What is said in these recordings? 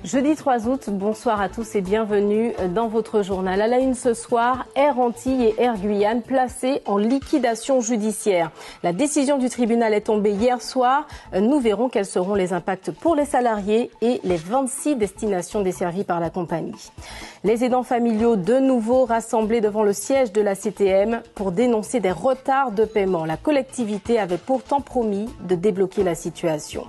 Jeudi 3 août, bonsoir à tous et bienvenue dans votre journal. À la une ce soir, Air Antilles et Air Guyane placés en liquidation judiciaire. La décision du tribunal est tombée hier soir. Nous verrons quels seront les impacts pour les salariés et les 26 destinations desservies par la compagnie. Les aidants familiaux de nouveau rassemblés devant le siège de la CTM pour dénoncer des retards de paiement. La collectivité avait pourtant promis de débloquer la situation.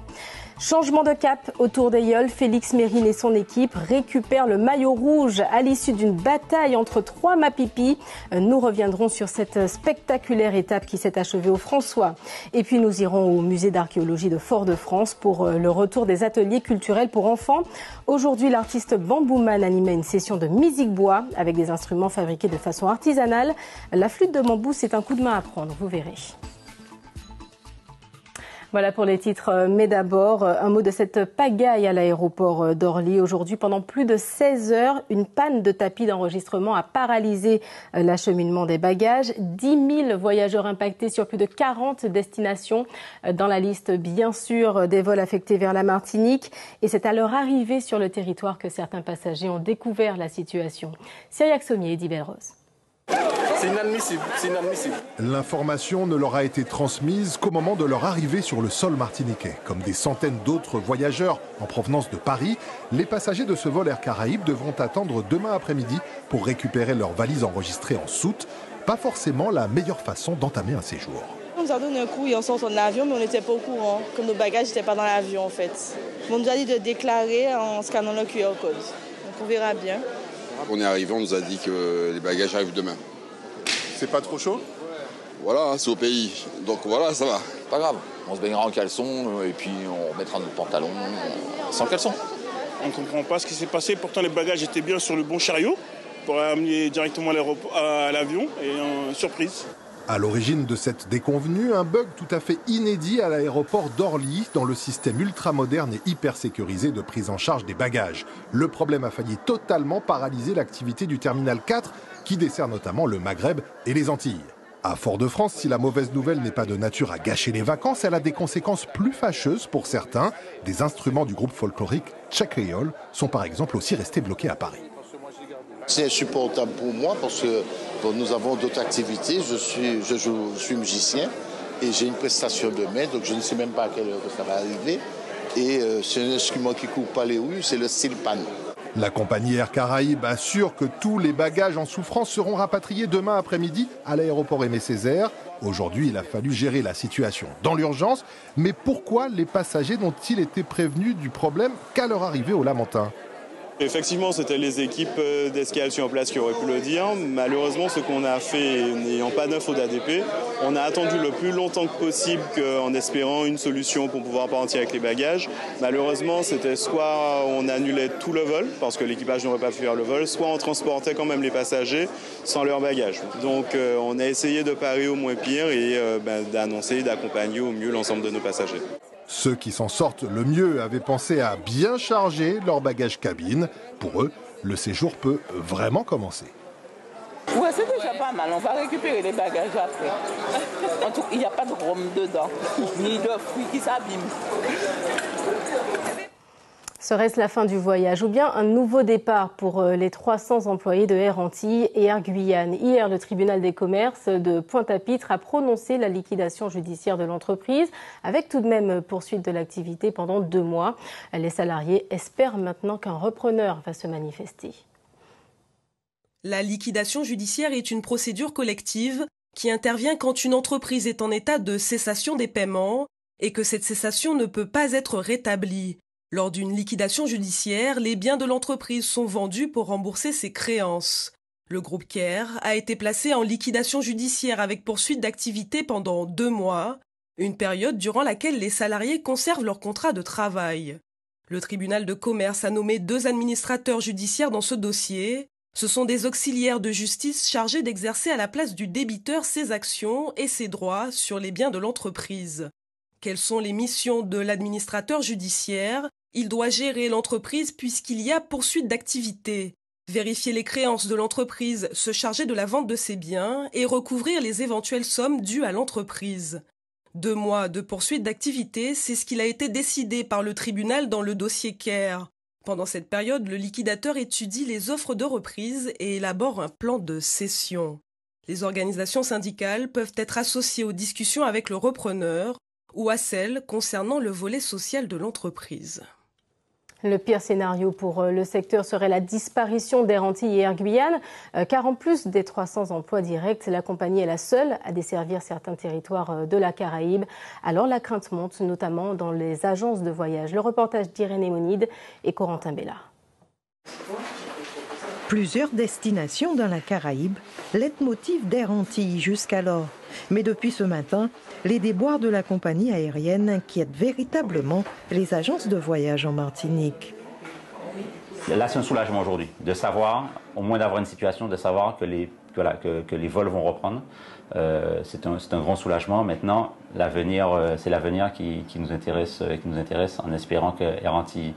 Changement de cap autour d'Ayeul, Félix Mérine et son équipe récupèrent le maillot rouge à l'issue d'une bataille entre 3 Mapipis. Nous reviendrons sur cette spectaculaire étape qui s'est achevée au François. Et puis nous irons au musée d'archéologie de Fort-de-France pour le retour des ateliers culturels pour enfants. Aujourd'hui, l'artiste Bambouman animait une session de musique bois avec des instruments fabriqués de façon artisanale. La flûte de bambou, c'est un coup de main à prendre, vous verrez. Voilà pour les titres, mais d'abord, un mot de cette pagaille à l'aéroport d'Orly. Aujourd'hui, pendant plus de 16 heures, une panne de tapis d'enregistrement a paralysé l'acheminement des bagages. 10 000 voyageurs impactés sur plus de 40 destinations. Dans la liste, bien sûr, des vols affectés vers la Martinique. Et c'est à leur arrivée sur le territoire que certains passagers ont découvert la situation. Cyriac Sommier et Eddie Belrose. C'est inadmissible, c'est inadmissible. L'information ne leur a été transmise qu'au moment de leur arrivée sur le sol martiniquais. Comme des centaines d'autres voyageurs en provenance de Paris, les passagers de ce vol Air Caraïbes devront attendre demain après-midi pour récupérer leurs valises enregistrées en soute. Pas forcément la meilleure façon d'entamer un séjour. On nous a donné un coup et on sort de l'avion, mais on n'était pas au courant que nos bagages n'étaient pas dans l'avion en fait. On nous a dit de déclarer en scannant le QR code. Donc on verra bien. On est arrivé, on nous a dit que les bagages arrivent demain. C'est pas trop chaud? Voilà, c'est au pays. Donc voilà, ça va. Pas grave, on se baignera en caleçon et puis on remettra notre pantalon sans caleçon. On ne comprend pas ce qui s'est passé. Pourtant, les bagages étaient bien sur le bon chariot pour amener directement à l'avion. Et surprise. À l'origine de cette déconvenue, un bug tout à fait inédit à l'aéroport d'Orly dans le système ultramoderne et hyper sécurisé de prise en charge des bagages. Le problème a failli totalement paralyser l'activité du terminal 4 qui dessert notamment le Maghreb et les Antilles. À Fort-de-France, si la mauvaise nouvelle n'est pas de nature à gâcher les vacances, elle a des conséquences plus fâcheuses pour certains. Des instruments du groupe folklorique Tchakriol sont par exemple aussi restés bloqués à Paris. C'est insupportable pour moi parce que nous avons d'autres activités. Je suis musicien et j'ai une prestation demain, donc je ne sais même pas à quelle heure ça va arriver. Et c'est un instrument qui ne court pas les rues, c'est le style pan. La compagnie Air Caraïbes assure que tous les bagages en souffrance seront rapatriés demain après-midi à l'aéroport Aimé Césaire. Aujourd'hui, il a fallu gérer la situation dans l'urgence. Mais pourquoi les passagers n'ont-ils été prévenus du problème qu'à leur arrivée au Lamentin ? Effectivement, c'était les équipes d'escale sur place qui auraient pu le dire. Malheureusement, ce qu'on a fait, n'ayant pas d'infos d'ADP, on a attendu le plus longtemps que possible en espérant une solution pour pouvoir partir avec les bagages. Malheureusement, c'était soit on annulait tout le vol, parce que l'équipage n'aurait pas pu faire le vol, soit on transportait quand même les passagers sans leurs bagages. Donc on a essayé de parer au moins pire et d'annoncer, d'accompagner au mieux l'ensemble de nos passagers. Ceux qui s'en sortent le mieux avaient pensé à bien charger leur bagage cabine. Pour eux, le séjour peut vraiment commencer. Ouais, c'est déjà pas mal. On va récupérer les bagages après. En tout cas, il n'y a pas de rhum dedans, ni de fruits qui s'abîment. Serait-ce la fin du voyage ou bien un nouveau départ pour les 300 employés de Air Antilles et Air Guyane? Hier, le tribunal des commerces de Pointe-à-Pitre a prononcé la liquidation judiciaire de l'entreprise avec tout de même poursuite de l'activité pendant 2 mois. Les salariés espèrent maintenant qu'un repreneur va se manifester. La liquidation judiciaire est une procédure collective qui intervient quand une entreprise est en état de cessation des paiements et que cette cessation ne peut pas être rétablie. Lors d'une liquidation judiciaire, les biens de l'entreprise sont vendus pour rembourser ses créances. Le groupe Care a été placé en liquidation judiciaire avec poursuite d'activité pendant 2 mois, une période durant laquelle les salariés conservent leur contrat de travail. Le tribunal de commerce a nommé 2 administrateurs judiciaires dans ce dossier. Ce sont des auxiliaires de justice chargés d'exercer à la place du débiteur ses actions et ses droits sur les biens de l'entreprise. Quelles sont les missions de l'administrateur judiciaire ? Il doit gérer l'entreprise puisqu'il y a poursuite d'activité, vérifier les créances de l'entreprise, se charger de la vente de ses biens et recouvrir les éventuelles sommes dues à l'entreprise. 2 mois de poursuite d'activité, c'est ce qu'il a été décidé par le tribunal dans le dossier Care. Pendant cette période, le liquidateur étudie les offres de reprise et élabore un plan de cession. Les organisations syndicales peuvent être associées aux discussions avec le repreneur ou à celles concernant le volet social de l'entreprise. Le pire scénario pour le secteur serait la disparition d'Air Antilles et Air Guyane, car en plus des 300 emplois directs, la compagnie est la seule à desservir certains territoires de la Caraïbe. Alors la crainte monte, notamment dans les agences de voyage. Le reportage d'Irénée Monide et Corentin Bella. Plusieurs destinations dans la Caraïbe, leitmotiv d'Air Antilles jusqu'alors. Mais depuis ce matin, les déboires de la compagnie aérienne inquiètent véritablement les agences de voyage en Martinique. Là, c'est un soulagement aujourd'hui, de savoir, au moins d'avoir une situation, de savoir que les vols vont reprendre. C'est un grand soulagement. Maintenant, c'est l'avenir qui nous intéresse, en espérant que Air Antilles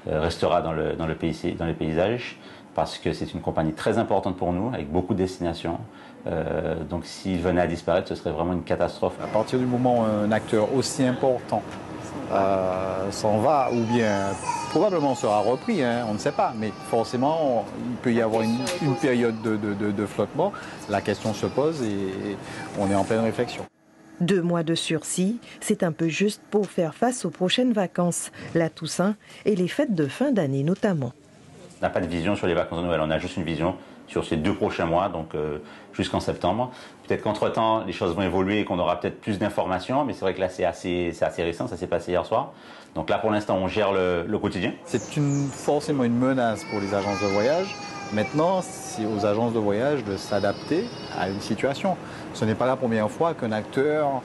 restera dans le paysage, parce que c'est une compagnie très importante pour nous, avec beaucoup de destinations. Donc s'il venait à disparaître, ce serait vraiment une catastrophe. À partir du moment où un acteur aussi important s'en va, ou bien probablement sera repris, on ne sait pas, mais forcément il peut y avoir une période de flottement. La question se pose et on est en pleine réflexion. 2 mois de sursis, c'est un peu juste pour faire face aux prochaines vacances, la Toussaint et les fêtes de fin d'année notamment. On n'a pas de vision sur les vacances de Noël, on a juste une vision sur ces 2 prochains mois, donc jusqu'en septembre. Peut-être qu'entre-temps, les choses vont évoluer et qu'on aura peut-être plus d'informations, mais c'est vrai que là, c'est assez récent, ça s'est passé hier soir. Donc là, pour l'instant, on gère le quotidien. C'est forcément une menace pour les agences de voyage. Maintenant, c'est aux agences de voyage de s'adapter à une situation. Ce n'est pas la première fois qu'un acteur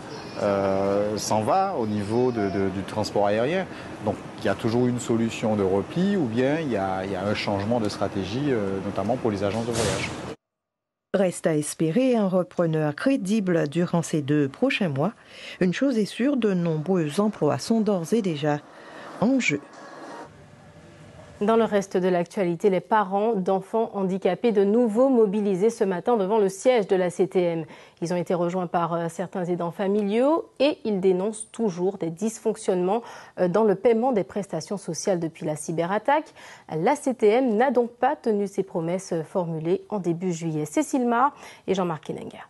s'en va au niveau du transport aérien. Donc il y a toujours une solution de repli ou bien il y a un changement de stratégie, notamment pour les agences de voyage. Reste à espérer un repreneur crédible durant ces 2 prochains mois. Une chose est sûre, de nombreux emplois sont d'ores et déjà en jeu. Dans le reste de l'actualité, les parents d'enfants handicapés de nouveau mobilisés ce matin devant le siège de la CTM. Ils ont été rejoints par certains aidants familiaux et ils dénoncent toujours des dysfonctionnements dans le paiement des prestations sociales depuis la cyberattaque. La CTM n'a donc pas tenu ses promesses formulées en début juillet. Cécile Mar et Jean-Marc Kenenga.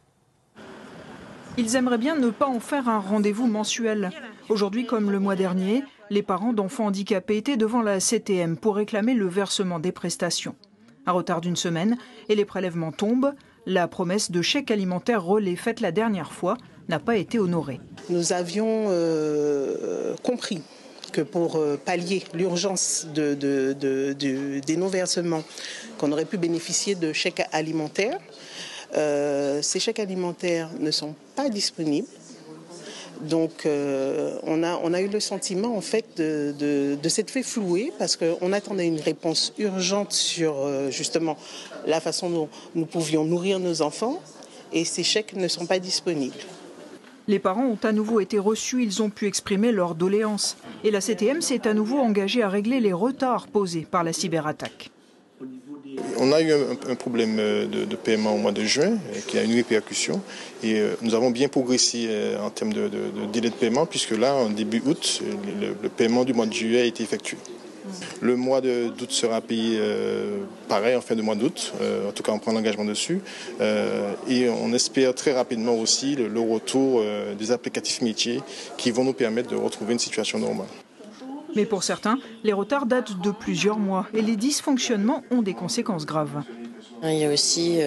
Ils aimeraient bien ne pas en faire un rendez-vous mensuel. Aujourd'hui, comme le mois dernier, les parents d'enfants handicapés étaient devant la CTM pour réclamer le versement des prestations. Un retard d'1 semaine et les prélèvements tombent. La promesse de chèque alimentaire relais faite la dernière fois n'a pas été honorée. Nous avions compris que pour pallier l'urgence des non-versements, qu'on aurait pu bénéficier de chèques alimentaires. Ces chèques alimentaires ne sont pas disponibles. Donc on a eu le sentiment en fait de s'être fait flouer parce qu'on attendait une réponse urgente sur justement la façon dont nous pouvions nourrir nos enfants et ces chèques ne sont pas disponibles. Les parents ont à nouveau été reçus, ils ont pu exprimer leurs doléances. Et la CTM s'est à nouveau engagée à régler les retards posés par la cyberattaque. On a eu un problème de paiement au mois de juin qui a une répercussion et nous avons bien progressé en termes de délai de paiement puisque là, en début août, le paiement du mois de juillet a été effectué. Le mois d'août sera payé pareil en fin de mois d'août, en tout cas on prend l'engagement dessus et on espère très rapidement aussi le retour des applicatifs métiers qui vont nous permettre de retrouver une situation normale. Mais pour certains, les retards datent de plusieurs mois et les dysfonctionnements ont des conséquences graves. Il y a aussi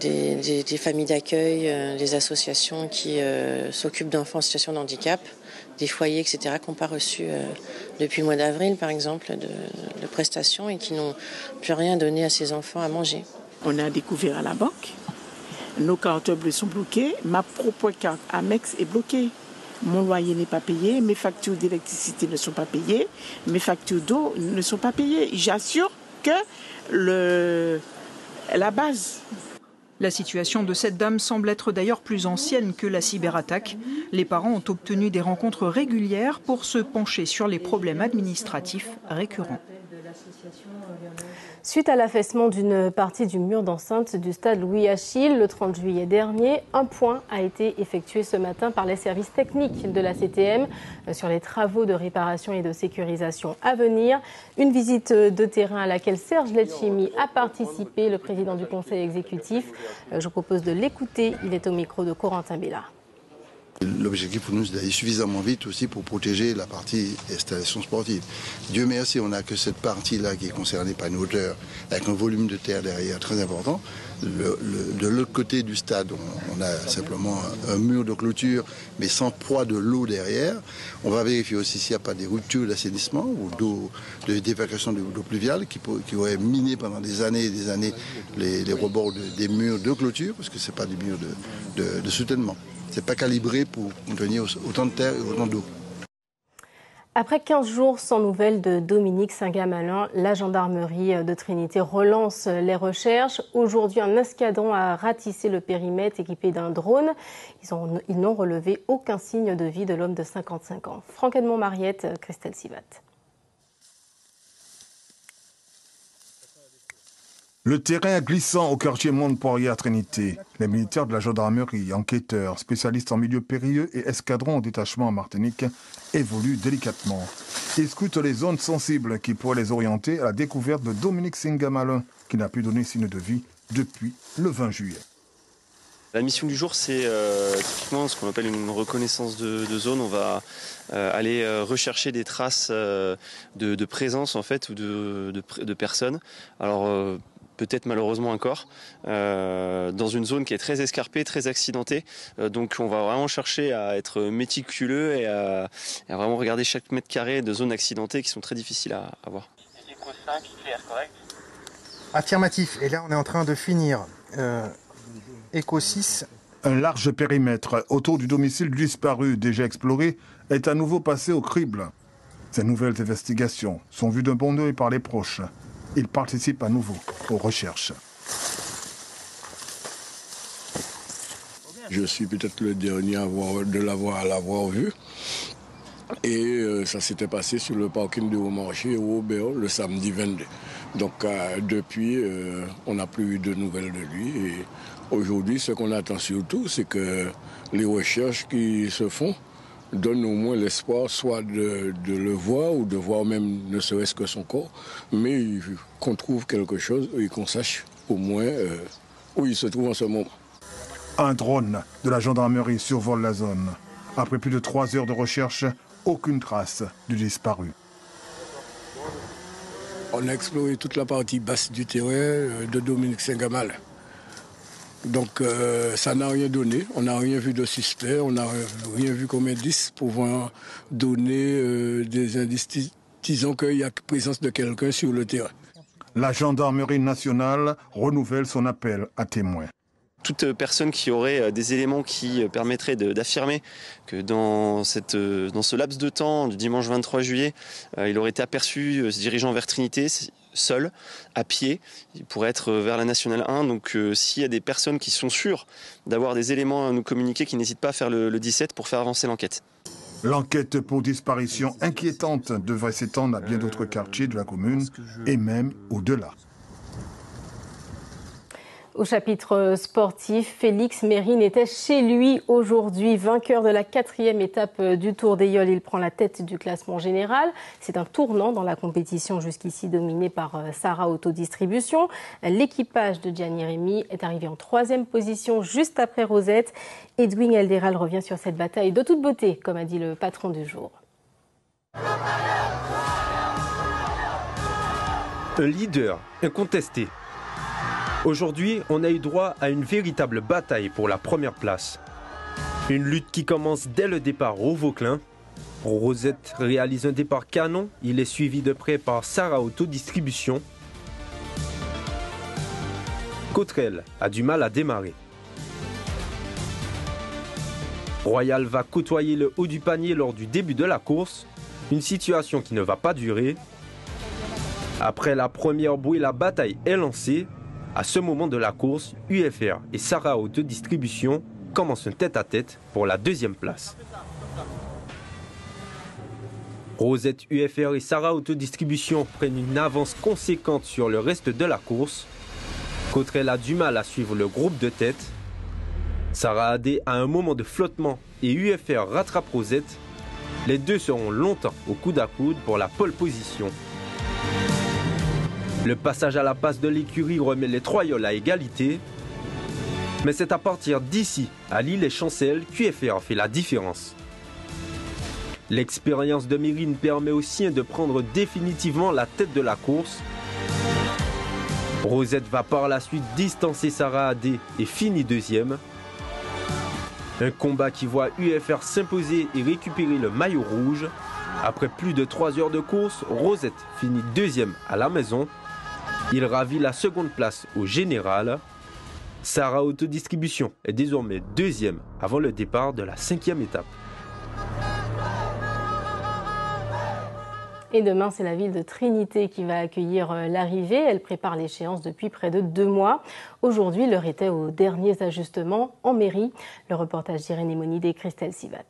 des familles d'accueil, des associations qui s'occupent d'enfants en situation de handicap, des foyers, etc., qui n'ont pas reçu depuis le mois d'avril, par exemple, de prestations et qui n'ont plus rien donné à ces enfants à manger. On a découvert à la banque, nos cartes bleues sont bloquées, ma propre carte Amex est bloquée. Mon loyer n'est pas payé, mes factures d'électricité ne sont pas payées, mes factures d'eau ne sont pas payées. J'assure que la base. La situation de cette dame semble être d'ailleurs plus ancienne que la cyberattaque. Les parents ont obtenu des rencontres régulières pour se pencher sur les problèmes administratifs récurrents. Suite à l'affaissement d'une partie du mur d'enceinte du stade Louis-Achille le 30 juillet dernier, un point a été effectué ce matin par les services techniques de la CTM sur les travaux de réparation et de sécurisation à venir. Une visite de terrain à laquelle Serge Letchimy a participé, le président du conseil exécutif. Je vous propose de l'écouter, il est au micro de Corentin Bellard. L'objectif pour nous, c'est d'aller suffisamment vite aussi pour protéger la partie installation sportive. Dieu merci, on n'a que cette partie-là qui est concernée par une hauteur avec un volume de terre derrière très important. De l'autre côté du stade, on a simplement un mur de clôture, mais sans poids de l'eau derrière. On va vérifier aussi s'il n'y a pas des ruptures d'assainissement ou de d'évacuation d'eau pluviale qui auraient miné pendant des années et des années les rebords des murs de clôture, parce que ce n'est pas des murs de soutènement. C'est pas calibré pour contenir autant de terre et autant d'eau. Après 15 jours sans nouvelles de Dominique Singamalin, la gendarmerie de Trinité relance les recherches. Aujourd'hui, un escadron a ratissé le périmètre équipé d'un drone. Ils n'ont relevé aucun signe de vie de l'homme de 55 ans. Franck Edmond-Mariette, Christelle Sivat. Le terrain glissant au quartier Monde-Poirier à Trinité. Les militaires de la gendarmerie, enquêteurs, spécialistes en milieu périlleux et escadrons en détachement en Martinique évoluent délicatement. Ils scrutent les zones sensibles qui pourraient les orienter à la découverte de Dominique Singamalin, qui n'a plus donné signe de vie depuis le 20 juillet. La mission du jour, c'est typiquement ce qu'on appelle une reconnaissance de zone. On va aller rechercher des traces de présence en fait ou de personnes. Alors peut-être malheureusement un corps, dans une zone qui est très escarpée, très accidentée. Donc on va vraiment chercher à être méticuleux et à vraiment regarder chaque mètre carré de zones accidentées qui sont très difficiles à voir. Éco 5, clair, correct ? Affirmatif. Et là, on est en train de finir. Éco 6. Un large périmètre autour du domicile du disparu, déjà exploré, est à nouveau passé au crible. Ces nouvelles investigations sont vues d'un bon œil par les proches. Ils participent à nouveau aux recherches. Je suis peut-être le dernier à l'avoir vu. Et ça s'était passé sur le parking de Haut-Marché au Aubert le samedi 22. Donc depuis, on n'a plus eu de nouvelles de lui. Et aujourd'hui, ce qu'on attend surtout, c'est que les recherches qui se font donne au moins l'espoir soit de le voir ou de voir même ne serait-ce que son corps, mais qu'on trouve quelque chose et qu'on sache au moins où il se trouve en ce moment. Un drone de la gendarmerie survole la zone. Après plus de 3 heures de recherche, aucune trace du disparu. On a exploré toute la partie basse du terrain de Dominique Singamalin. Donc ça n'a rien donné, on n'a rien vu de suspect, on n'a rien vu comme indice pouvant donner des indices disant qu'il y a présence de quelqu'un sur le terrain. La gendarmerie nationale renouvelle son appel à témoins. Toute personne qui aurait des éléments qui permettraient d'affirmer que dans ce laps de temps du dimanche 23 juillet, il aurait été aperçu se dirigeant vers Trinité, seul, à pied, il pourrait être vers la Nationale 1. Donc s'il y a des personnes qui sont sûres d'avoir des éléments à nous communiquer, qui n'hésitent pas à faire le 17 pour faire avancer l'enquête. L'enquête pour disparition inquiétante devrait s'étendre à bien d'autres quartiers de la commune et même au-delà. Au chapitre sportif, Félix Mérine était chez lui aujourd'hui, vainqueur de la 4e étape du Tour d'Aillols. Il prend la tête du classement général. C'est un tournant dans la compétition jusqu'ici dominée par Sarah Autodistribution. L'équipage de Gianni Remy est arrivé en 3e position juste après Rosette. Edwin Elderal revient sur cette bataille de toute beauté, comme a dit le patron du jour. Un leader incontesté. Aujourd'hui, on a eu droit à une véritable bataille pour la première place. Une lutte qui commence dès le départ au Vauclin. Rosette réalise un départ canon, il est suivi de près par Sarah Autodistribution. Cottrell a du mal à démarrer. Royal va côtoyer le haut du panier lors du début de la course, une situation qui ne va pas durer. Après la première bouée, la bataille est lancée. À ce moment de la course, UFR et Sarah Autodistribution commencent un tête-à-tête pour la 2e place. Rosette UFR et Sarah Autodistribution prennent une avance conséquente sur le reste de la course. Cottrell a du mal à suivre le groupe de tête. Sarah Adé a un moment de flottement et UFR rattrape Rosette. Les deux seront longtemps au coude à coude pour la pole position. Le passage à la passe de l'écurie remet les Troyolles à égalité. Mais c'est à partir d'ici, à Lille et Chancel, qu'UFR fait la différence. L'expérience de Mérine permet aux siens de prendre définitivement la tête de la course. Rosette va par la suite distancer Sarah Adé et finit deuxième. Un combat qui voit UFR s'imposer et récupérer le maillot rouge. Après plus de 3 heures de course, Rosette finit deuxième à la maison. Il ravit la seconde place au général. Sarah Autodistribution est désormais deuxième avant le départ de la 5e étape. Et demain, c'est la ville de Trinité qui va accueillir l'arrivée. Elle prépare l'échéance depuis près de 2 mois. Aujourd'hui, l'heure était aux derniers ajustements en mairie. Le reportage d'Irène Monide et Christelle Sivat.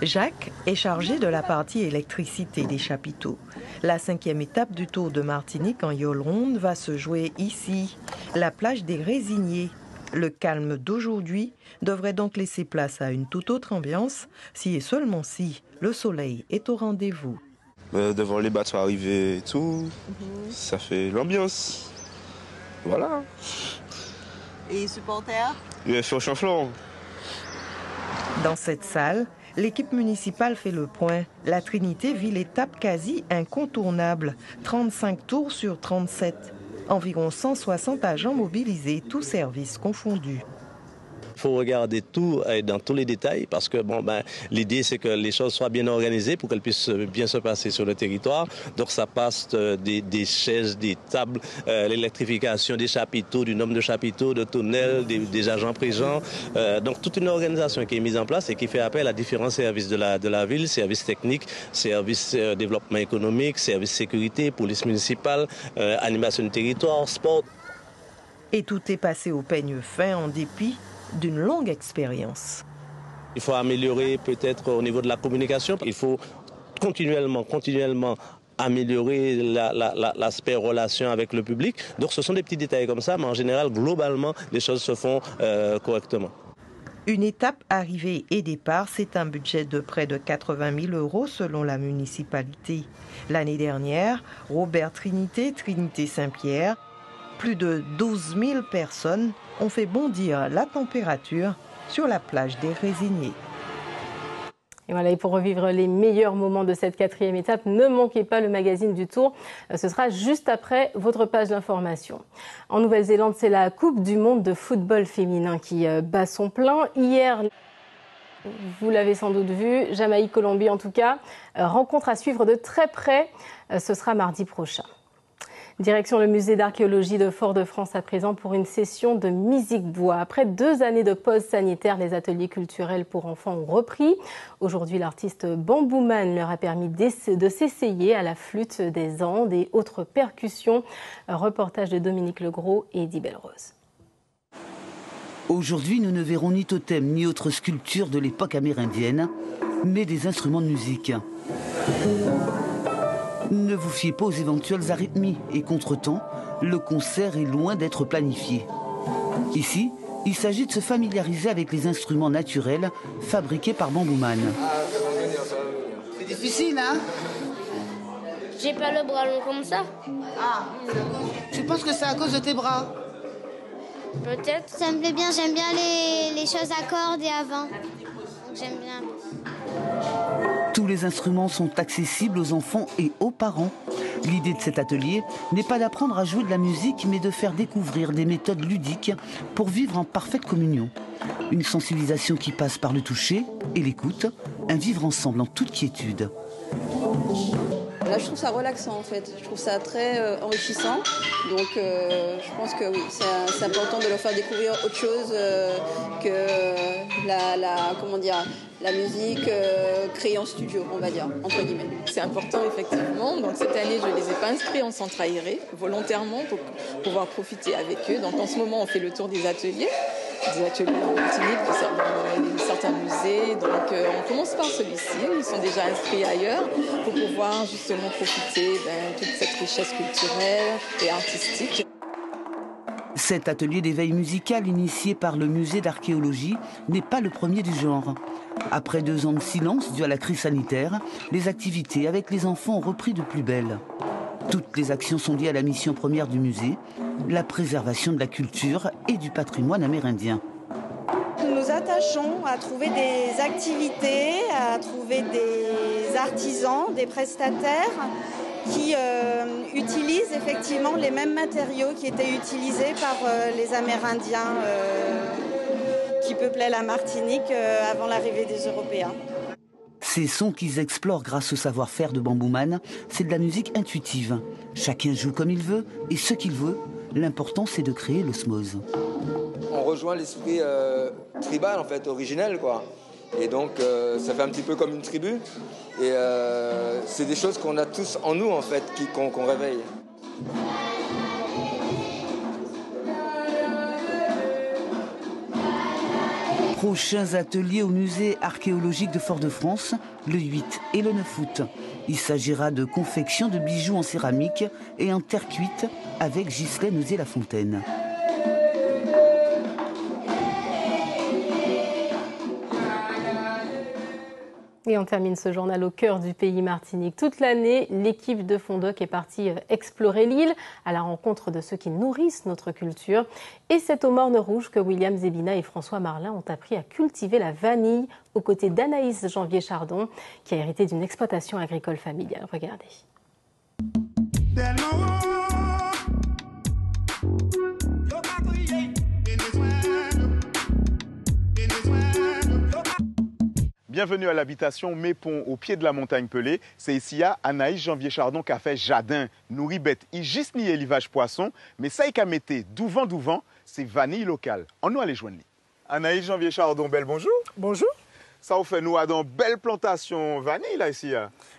Jacques est chargé de la partie électricité des chapiteaux. La 5e étape du Tour de Martinique en yole ronde va se jouer ici, la plage des Résiniers. Le calme d'aujourd'hui devrait donc laisser place à une toute autre ambiance, si et seulement si le soleil est au rendez-vous. Devant les bateaux arrivés et tout, ça fait l'ambiance. Voilà. Et les supporters? UFR Chanflon. Dans cette salle, l'équipe municipale fait le point. La Trinité vit l'étape quasi incontournable, 35 tours sur 37. Environ 160 agents mobilisés, tous services confondus. Il faut regarder tout dans tous les détails parce que l'idée c'est que les choses soient bien organisées pour qu'elles puissent bien se passer sur le territoire. Donc ça passe des chaises, des tables, l'électrification des chapiteaux, du nombre de chapiteaux, de tunnels, des agents présents. Donc toute une organisation qui est mise en place et qui fait appel à différents services de la ville, services techniques, services développement économique, services sécurité, police municipale, animation du territoire, sport. Et tout est passé au peigne fin en dépit d'une longue expérience. Il faut améliorer peut-être au niveau de la communication. Il faut continuellement améliorer l'aspect relation avec le public. Donc ce sont des petits détails comme ça, mais en général, globalement, les choses se font correctement. Une étape arrivée et départ, c'est un budget de près de 80 000 € selon la municipalité. L'année dernière, Robert Trinité Saint-Pierre, plus de 12 000 personnes ont fait bondir la température sur la plage des Résiniers. Et voilà, et pour revivre les meilleurs moments de cette 4e étape, ne manquez pas le magazine du Tour. Ce sera juste après votre page d'information. En Nouvelle-Zélande, c'est la Coupe du Monde de football féminin qui bat son plein. Hier, vous l'avez sans doute vu, Jamaïque-Colombie en tout cas, rencontre à suivre de très près. Ce sera mardi prochain. Direction le musée d'archéologie de Fort-de-France à présent pour une session de musique bois. Après 2 années de pause sanitaire, les ateliers culturels pour enfants ont repris. Aujourd'hui, l'artiste Bambouman leur a permis de s'essayer à la flûte des Andes et autres percussions. Un reportage de Dominique Legros et Eddie Belrose. Aujourd'hui, nous ne verrons ni totem ni autre sculpture de l'époque amérindienne, mais des instruments de musique. Ne vous fiez pas aux éventuelles arythmies et contretemps, le concert est loin d'être planifié. Ici, il s'agit de se familiariser avec les instruments naturels fabriqués par Bambouman. C'est difficile, hein? J'ai pas le bras long comme ça. Ah, tu penses que c'est à cause de tes bras? Peut-être. Ça me plaît bien, j'aime bien les choses à cordes et à vent. J'aime bien. Tous les instruments sont accessibles aux enfants et aux parents. L'idée de cet atelier n'est pas d'apprendre à jouer de la musique, mais de faire découvrir des méthodes ludiques pour vivre en parfaite communion. Une sensibilisation qui passe par le toucher et l'écoute, un vivre ensemble en toute quiétude. Là, je trouve ça relaxant en fait. Je trouve ça très enrichissant. Donc, je pense que oui, c'est important de leur faire découvrir autre chose que la musique créée en studio, on va dire, entre guillemets. C'est important, effectivement. Donc, cette année, je ne les ai pas inscrits en centre aéré, volontairement, pour pouvoir profiter avec eux. Donc, en ce moment, on fait le tour des ateliers. des ateliers en Martinique, dans certains musées. Donc on commence par celui-ci, ils sont déjà inscrits ailleurs pour pouvoir justement profiter de toute cette richesse culturelle et artistique. Cet atelier d'éveil musical initié par le musée d'archéologie n'est pas le premier du genre. Après 2 ans de silence dû à la crise sanitaire, les activités avec les enfants ont repris de plus belle. Toutes les actions sont liées à la mission première du musée, la préservation de la culture et du patrimoine amérindien. Nous nous attachons à trouver des activités, à trouver des artisans, des prestataires qui utilisent effectivement les mêmes matériaux qui étaient utilisés par les Amérindiens qui peuplaient la Martinique avant l'arrivée des Européens. Ces sons qu'ils explorent grâce au savoir-faire de Bambouman, c'est de la musique intuitive. Chacun joue comme il veut et ce qu'il veut. L'important, c'est de créer l'osmose. On rejoint l'esprit tribal, en fait, originel, quoi. Et donc, ça fait un petit peu comme une tribu. Et c'est des choses qu'on a tous en nous, en fait, qu'on réveille. Prochains ateliers au musée archéologique de Fort-de-France, le 8 et le 9 août. Il s'agira de confection de bijoux en céramique et en terre cuite avec Ghislaine Osier-Lafontaine. Et on termine ce journal au cœur du pays Martinique. Toute l'année, l'équipe de Fondoc est partie explorer l'île à la rencontre de ceux qui nourrissent notre culture. Et c'est au Morne Rouge que William Zebina et François Marlin ont appris à cultiver la vanille aux côtés d'Anaïs Janvier-Chardon, qui a hérité d'une exploitation agricole familiale. Regardez. Bienvenue à l'habitation Mépon, au pied de la montagne Pelée. C'est ici à Anaïs Janvier-Chardon qui a fait jardin, nourrit bête, il juste ni élevage poisson, mais ça y a metté douvent, c'est vanille locale. On nous allait joindre. Anaïs Janvier-Chardon, belle bonjour. Bonjour. Ça vous fait nous à dans belle plantation vanille là ici.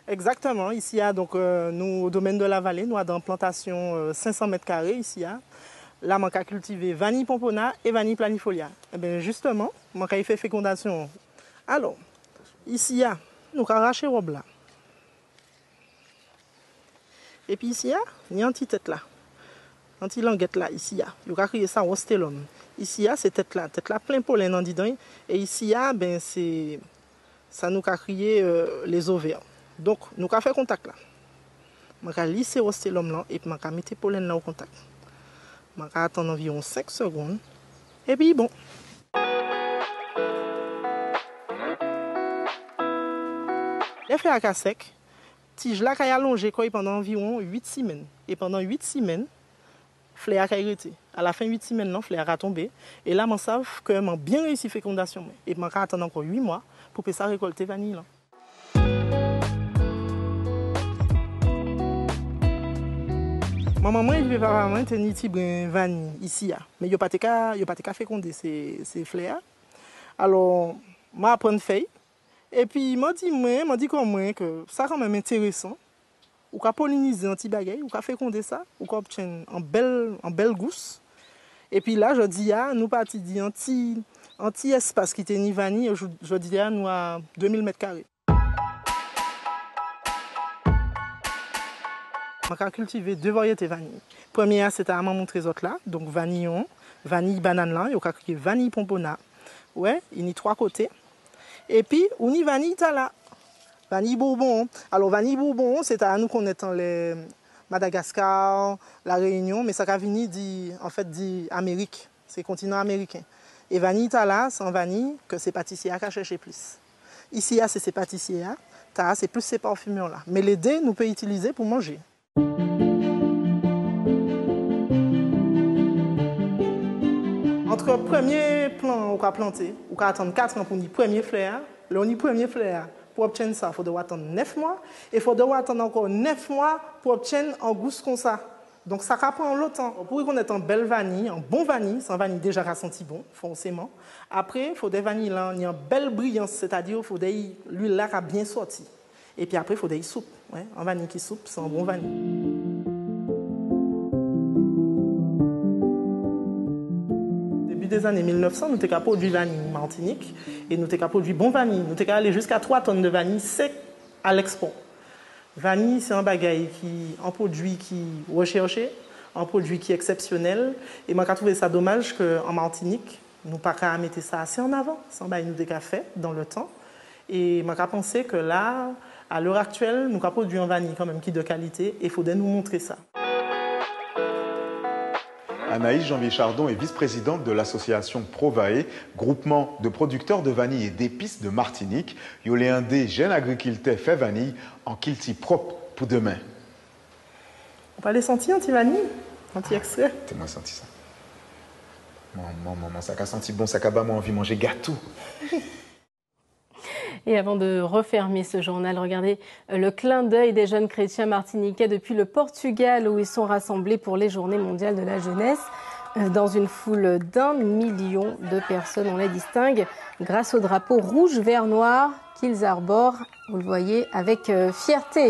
Exactement, ici donc nous au domaine de la vallée, nous avons une plantation 500 mètres carrés ici. Là, on a cultivé vanille pompona et vanille planifolia. Et bien justement, on a fait fécondation. Alors, ici, nous avons arraché robe là. Et puis ici, il y a une petite tête là. Une petite languette là, ici. Nous avons créé ça au stelum. Ici, c'est tête là plein pollen en dedans. Et ici, ben, ça nous a créé les ovaires. Donc, nous avons fait contact là. Nous avons lissé au stelum là et puis nous avons mis le pollen là au contact. Nous avons attendu environ 5 secondes. Et puis bon. Les fleurs à sec, tige là qui a allongé pendant environ 8 semaines. Et pendant 8 semaines, fleurs a été. À la fin de 8 semaines, non, fleurs a tombé. Et là, je sais que j'ai bien réussi la fécondation. Et je attends encore 8 mois pour que ça récolte vanille. Là. Ma maman et papa maman ont une petite vanille ici. Mais il n'y a pas de féconder ces fleurs. Alors, je vais prendre feuille. Et puis, m'a dit que ça quand même intéressant. Ou qu'à polliniser un petit bagage, ou qu'à féconder ça, ou qu'à obtenir un bel gousse. Et puis là, je dis, nous partis d'un petit espace qui était ni vanille, je dis, nous à 2000 mètres carrés. On a cultivé 2 variétés de vanille. Première, c'était à montrer les autres là, donc vanillon, vanille banane là, et on a créé vanille pompona. Ouais, il y a 3 côtés. Et puis, on y vanille là. Vanille Bourbon. Alors, vanille Bourbon, c'est à nous qu'on est dans les Madagascar, la Réunion, mais ça a venu d'Amérique. C'est le continent américain. Et vanille là, c'est en vanille que ces pâtissiers qui cherché plus. Ici, c'est ces pâtissiers, c'est plus ces parfumeurs là. Mais les dés, nous pouvons utiliser pour manger. Entre le premier plant qu'on a planté, on a attendu 4 ans pour le premier fleur. Le premier fleur, pour obtenir ça, il faut attendre 9 mois. Et il faut attendre encore 9 mois pour obtenir un goût comme ça. Donc ça prend longtemps. Pour qu'on ait un bel vanille, un bon vanille, c'est un vanille déjà ressenti bon, forcément. Après, il faut des vanilles là, il y a une belle brillance, c'est-à-dire qu'il faut des l'huile là qui a bien sorti. Et puis après, il faut des soupes. Ouais, un vanille qui soupe, c'est un bon vanille. des années 1900, nous avons produit vanille Martinique et nous avons produit bon vanille. Nous avons allé jusqu'à 3 tonnes de vanille sec à l'export. Vanille, c'est un bagage un produit qui est recherché, un produit qui est exceptionnel. Et moi, j'ai trouvé ça dommage qu'en Martinique, nous n'avons pas mettre ça assez en avant. C'est un bagage nous avons fait dans le temps. Et moi, j'ai pensé que là, à l'heure actuelle, nous avons produit un vanille quand même qui est de qualité et il faudrait nous montrer ça. Anaïs Janvier-Chardon est vice-présidente de l'association Provae, groupement de producteurs de vanille et d'épices de Martinique. Yolé un des jeunes agriculteurs fait vanille en kilti propre pour demain. On peut aller sentir anti-vanille, anti-extrait. T'es moi senti ça. Maman, ça a senti bon, ça a moi envie de manger gâteau. Et avant de refermer ce journal, regardez le clin d'œil des jeunes chrétiens martiniquais depuis le Portugal où ils sont rassemblés pour les Journées mondiales de la jeunesse. Dans une foule d'1 million de personnes, on les distingue grâce au drapeau rouge, vert, noir qu'ils arborent, vous le voyez, avec fierté.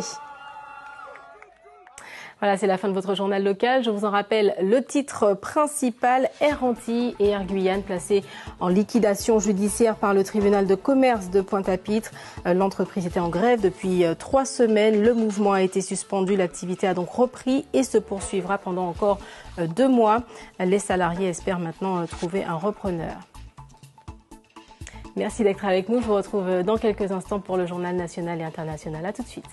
Voilà, c'est la fin de votre journal local. Je vous en rappelle le titre principal, Air Antilles et Air Guyane placés en liquidation judiciaire par le tribunal de commerce de Pointe-à-Pitre. L'entreprise était en grève depuis 3 semaines. Le mouvement a été suspendu. L'activité a donc repris et se poursuivra pendant encore 2 mois. Les salariés espèrent maintenant trouver un repreneur. Merci d'être avec nous. Je vous retrouve dans quelques instants pour le journal national et international. À tout de suite.